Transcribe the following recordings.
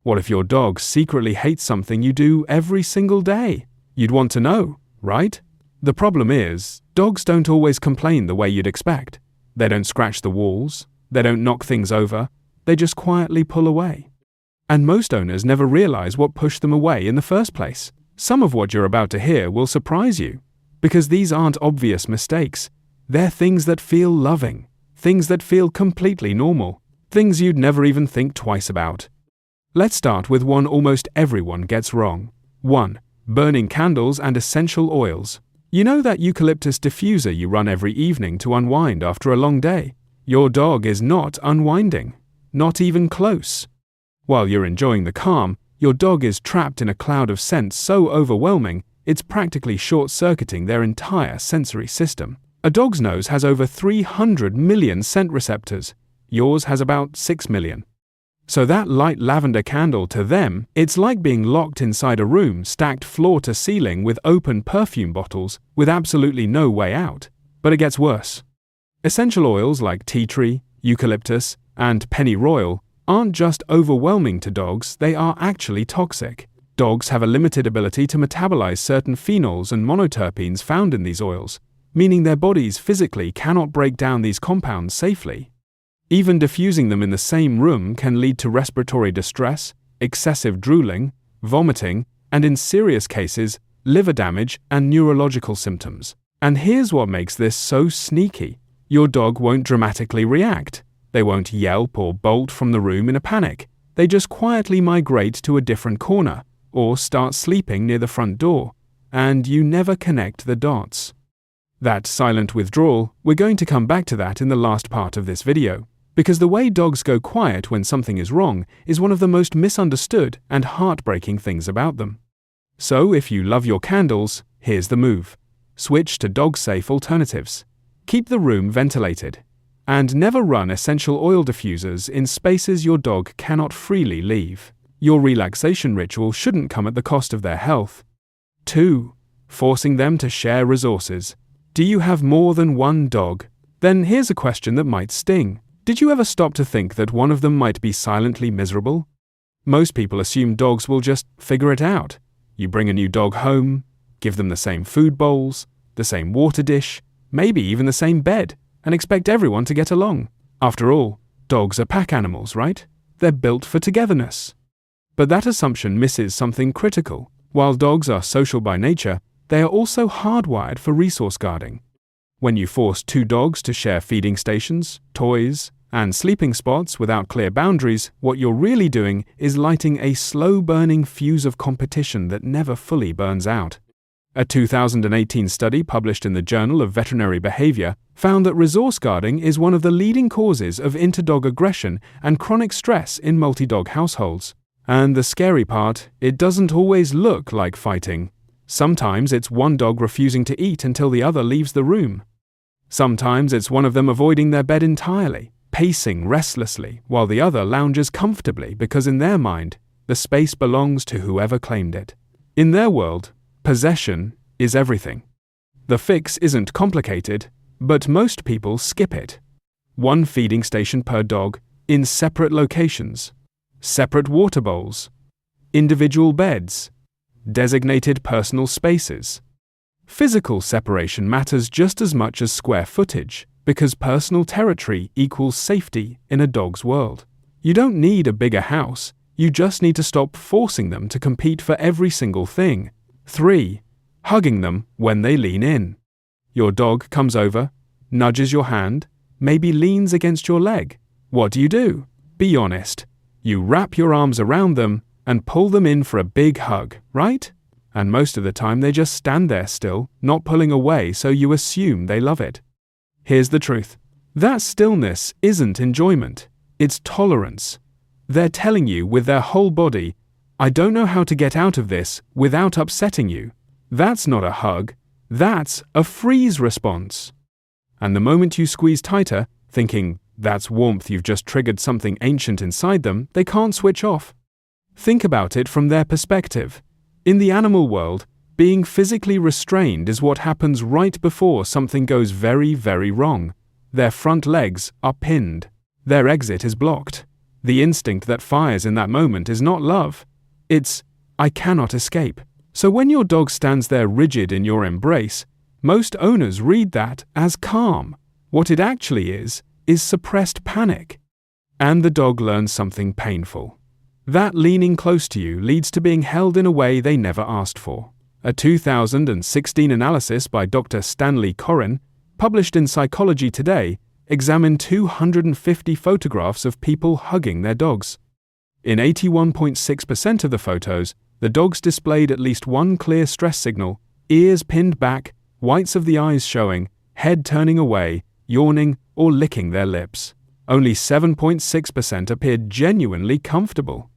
What if your dog secretly hates something you do every single day? You'd want to know, right? The problem is, dogs don't always complain the way you'd expect. They don't scratch the walls, they don't knock things over, they just quietly pull away. And most owners never realize what pushed them away in the first place. Some of what you're about to hear will surprise you, because these aren't obvious mistakes. They're things that feel loving, things that feel completely normal, things you'd never even think twice about. Let's start with one almost everyone gets wrong. 1. Burning candles and essential oils. You know that eucalyptus diffuser you run every evening to unwind after a long day? Your dog is not unwinding, not even close. While you're enjoying the calm, your dog is trapped in a cloud of scents so overwhelming, it's practically short-circuiting their entire sensory system. A dog's nose has over 300 million scent receptors. Yours has about 6 million. So that light lavender candle, to them, it's like being locked inside a room stacked floor to ceiling with open perfume bottles with absolutely no way out. But it gets worse. Essential oils like tea tree, eucalyptus, and pennyroyal aren't just overwhelming to dogs, they are actually toxic. Dogs have a limited ability to metabolize certain phenols and monoterpenes found in these oils, meaning their bodies physically cannot break down these compounds safely. Even diffusing them in the same room can lead to respiratory distress, excessive drooling, vomiting, and in serious cases, liver damage and neurological symptoms. And here's what makes this so sneaky. Your dog won't dramatically react. They won't yelp or bolt from the room in a panic. They just quietly migrate to a different corner or start sleeping near the front door, and you never connect the dots. That silent withdrawal, we're going to come back to that in the last part of this video, because the way dogs go quiet when something is wrong is one of the most misunderstood and heartbreaking things about them. So if you love your candles, here's the move. Switch to dog-safe alternatives. Keep the room ventilated. And never run essential oil diffusers in spaces your dog cannot freely leave. Your relaxation ritual shouldn't come at the cost of their health. 2. Forcing them to share resources. Do you have more than one dog? Then here's a question that might sting. Did you ever stop to think that one of them might be silently miserable? Most people assume dogs will just figure it out. You bring a new dog home, give them the same food bowls, the same water dish, maybe even the same bed, and expect everyone to get along. After all, dogs are pack animals, right? They're built for togetherness. But that assumption misses something critical. While dogs are social by nature, they are also hardwired for resource guarding. When you force 2 dogs to share feeding stations, toys, and sleeping spots without clear boundaries, what you're really doing is lighting a slow-burning fuse of competition that never fully burns out. A 2018 study published in the Journal of Veterinary Behavior found that resource guarding is one of the leading causes of interdog aggression and chronic stress in multi-dog households. And the scary part, it doesn't always look like fighting. Sometimes it's one dog refusing to eat until the other leaves the room. Sometimes it's one of them avoiding their bed entirely, pacing restlessly, while the other lounges comfortably because in their mind, the space belongs to whoever claimed it. In their world, possession is everything. The fix isn't complicated, but most people skip it. 1 feeding station per dog, in separate locations, separate water bowls, individual beds, designated personal spaces. Physical separation matters just as much as square footage, because personal territory equals safety in a dog's world. You don't need a bigger house, you just need to stop forcing them to compete for every single thing. 3. Hugging them when they lean in. Your dog comes over, nudges your hand, maybe leans against your leg. What do? Be honest. You wrap your arms around them and pull them in for a big hug, right? And most of the time they just stand there still, not pulling away, so you assume they love it. Here's the truth. That stillness isn't enjoyment, it's tolerance. They're telling you with their whole body, I don't know how to get out of this without upsetting you. That's not a hug, that's a freeze response. And the moment you squeeze tighter, thinking that's warmth, you've just triggered something ancient inside them, they can't switch off. Think about it from their perspective. In the animal world, being physically restrained is what happens right before something goes very, very wrong. Their front legs are pinned. Their exit is blocked. The instinct that fires in that moment is not love. It's, I cannot escape. So when your dog stands there rigid in your embrace, most owners read that as calm. What it actually is suppressed panic. And the dog learns something painful. That leaning close to you leads to being held in a way they never asked for. A 2016 analysis by Dr. Stanley Coren, published in Psychology Today, examined 250 photographs of people hugging their dogs. In 81.6% of the photos, the dogs displayed at least one clear stress signal: ears pinned back, whites of the eyes showing, head turning away, yawning, or licking their lips. Only 7.6% appeared genuinely comfortable.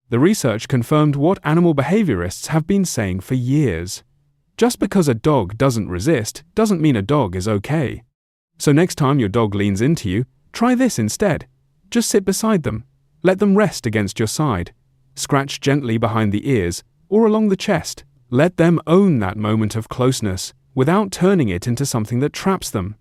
The research confirmed what animal behaviorists have been saying for years. Just because a dog doesn't resist doesn't mean a dog is okay. So next time your dog leans into you, try this instead. Just sit beside them. Let them rest against your side. Scratch gently behind the ears or along the chest. Let them own that moment of closeness without turning it into something that traps them.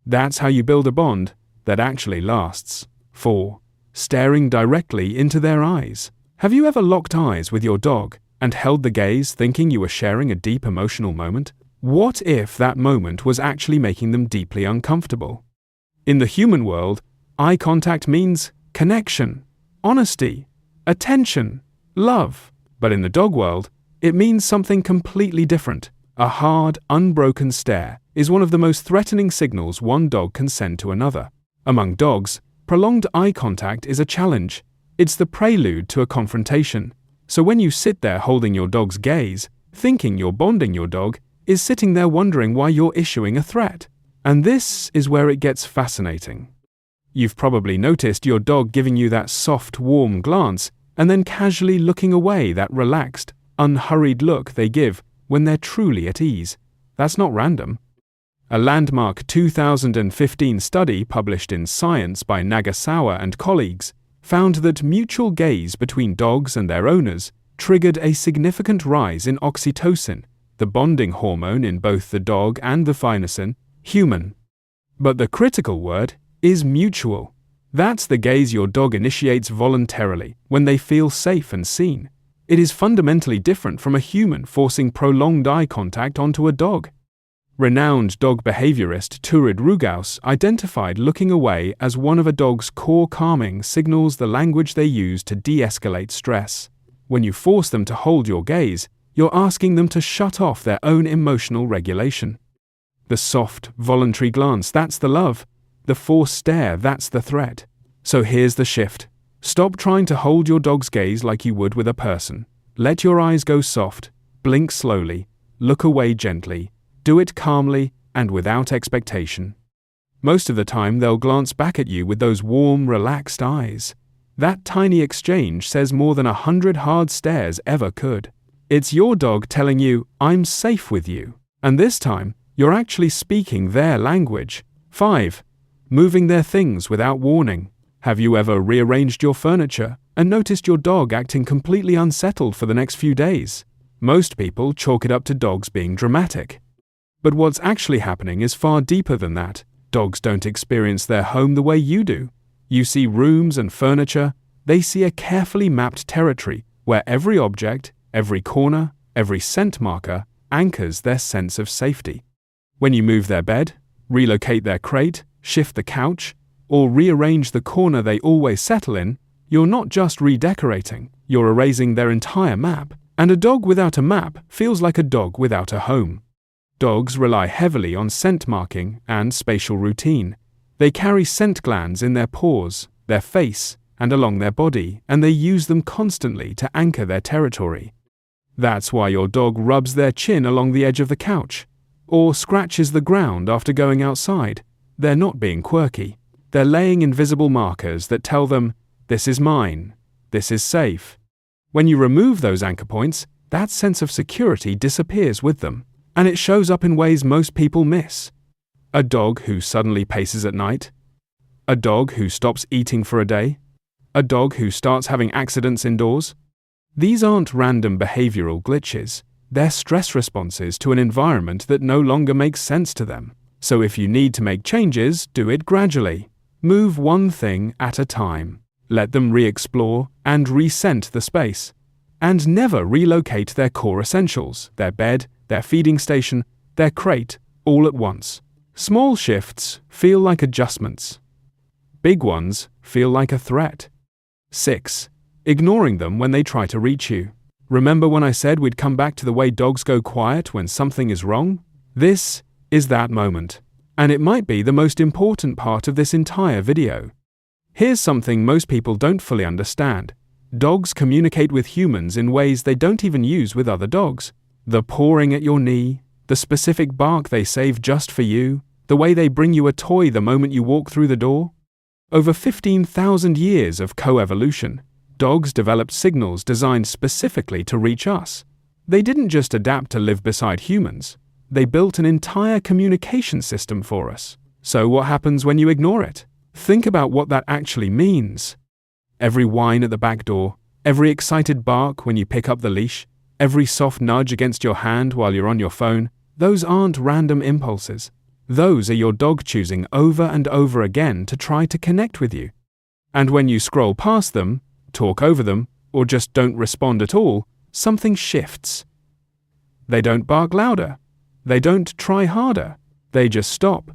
That's how you build a bond that actually lasts. 4. Staring directly into their eyes. Have you ever locked eyes with your dog and held the gaze thinking you were sharing a deep emotional moment? What if that moment was actually making them deeply uncomfortable? In the human world, eye contact means connection, honesty, attention, love. But in the dog world, it means something completely different. A hard, unbroken stare is one of the most threatening signals one dog can send to another. Among dogs, prolonged eye contact is a challenge. It's the prelude to a confrontation. So when you sit there holding your dog's gaze, thinking you're bonding, your dog is sitting there wondering why you're issuing a threat. And this is where it gets fascinating. You've probably noticed your dog giving you that soft, warm glance and then casually looking away, that relaxed, unhurried look they give when they're truly at ease. That's not random. A landmark 2015 study published in Science by Nagasawa and colleagues found that mutual gaze between dogs and their owners triggered a significant rise in oxytocin, the bonding hormone in both the dog and the finacin, human. But the critical word is mutual. That's the gaze your dog initiates voluntarily when they feel safe and seen. It is fundamentally different from a human forcing prolonged eye contact onto a dog. Renowned dog behaviorist Turid Rugaus identified looking away as one of a dog's core calming signals, the language they use to de-escalate stress. When you force them to hold your gaze, you're asking them to shut off their own emotional regulation. The soft, voluntary glance, that's the love. The forced stare, that's the threat. So here's the shift. Stop trying to hold your dog's gaze like you would with a person. Let your eyes go soft, blink slowly, look away gently. Do it calmly and without expectation. Most of the time they'll glance back at you with those warm, relaxed eyes. That tiny exchange says more than 100 hard stares ever could. It's your dog telling you, I'm safe with you. And this time, you're actually speaking their language. 5. Moving their things without warning. Have you ever rearranged your furniture and noticed your dog acting completely unsettled for the next few days? Most people chalk it up to dogs being dramatic. But what's actually happening is far deeper than that. Dogs don't experience their home the way you do. You see rooms and furniture. They see a carefully mapped territory where every object, every corner, every scent marker anchors their sense of safety. When you move their bed, relocate their crate, shift the couch, or rearrange the corner they always settle in, you're not just redecorating, you're erasing their entire map. And a dog without a map feels like a dog without a home. Dogs rely heavily on scent marking and spatial routine. They carry scent glands in their paws, their face, and along their body, and they use them constantly to anchor their territory. That's why your dog rubs their chin along the edge of the couch, or scratches the ground after going outside. They're not being quirky. They're laying invisible markers that tell them, this is mine, this is safe. When you remove those anchor points, that sense of security disappears with them. And it shows up in ways most people miss. A dog who suddenly paces at night. A dog who stops eating for a day. A dog who starts having accidents indoors. These aren't random behavioral glitches. They're stress responses to an environment that no longer makes sense to them. So if you need to make changes, do it gradually. Move one thing at a time. Let them re-explore and re-scent the space. And never relocate their core essentials, their bed, their feeding station, their crate, all at once. Small shifts feel like adjustments. Big ones feel like a threat. 6. Ignoring them when they try to reach you. Remember when I said we'd come back to the way dogs go quiet when something is wrong? This is that moment. And it might be the most important part of this entire video. Here's something most people don't fully understand. Dogs communicate with humans in ways they don't even use with other dogs. The pawing at your knee, the specific bark they save just for you, the way they bring you a toy the moment you walk through the door. Over 15,000 years of co-evolution, dogs developed signals designed specifically to reach us. They didn't just adapt to live beside humans. They built an entire communication system for us. So what happens when you ignore it? Think about what that actually means. Every whine at the back door, every excited bark when you pick up the leash, every soft nudge against your hand while you're on your phone, those aren't random impulses. Those are your dog choosing over and over again to try to connect with you. And when you scroll past them, talk over them, or just don't respond at all, something shifts. They don't bark louder. They don't try harder. They just stop.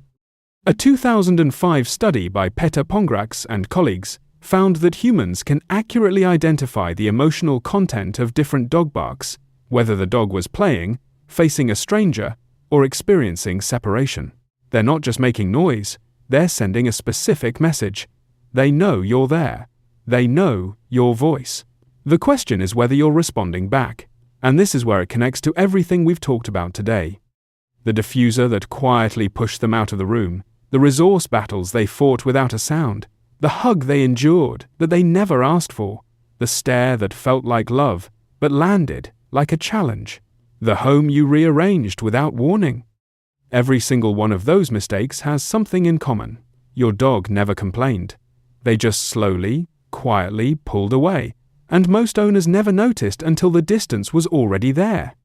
A 2005 study by Peter Pongrax and colleagues found that humans can accurately identify the emotional content of different dog barks, whether the dog was playing, facing a stranger, or experiencing separation. They're not just making noise, they're sending a specific message. They know you're there. They know your voice. The question is whether you're responding back. And this is where it connects to everything we've talked about today. The diffuser that quietly pushed them out of the room, the resource battles they fought without a sound, the hug they endured that they never asked for, the stare that felt like love but landed like a challenge, the home you rearranged without warning. Every single one of those mistakes has something in common. Your dog never complained. They just slowly, quietly pulled away, and most owners never noticed until the distance was already there.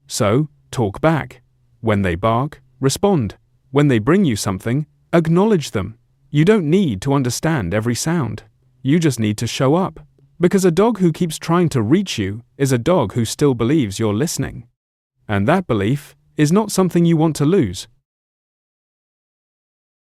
So, talk back. When they bark, respond. When they bring you something, acknowledge them. You don't need to understand every sound. You just need to show up. Because a dog who keeps trying to reach you is a dog who still believes you're listening. And that belief is not something you want to lose.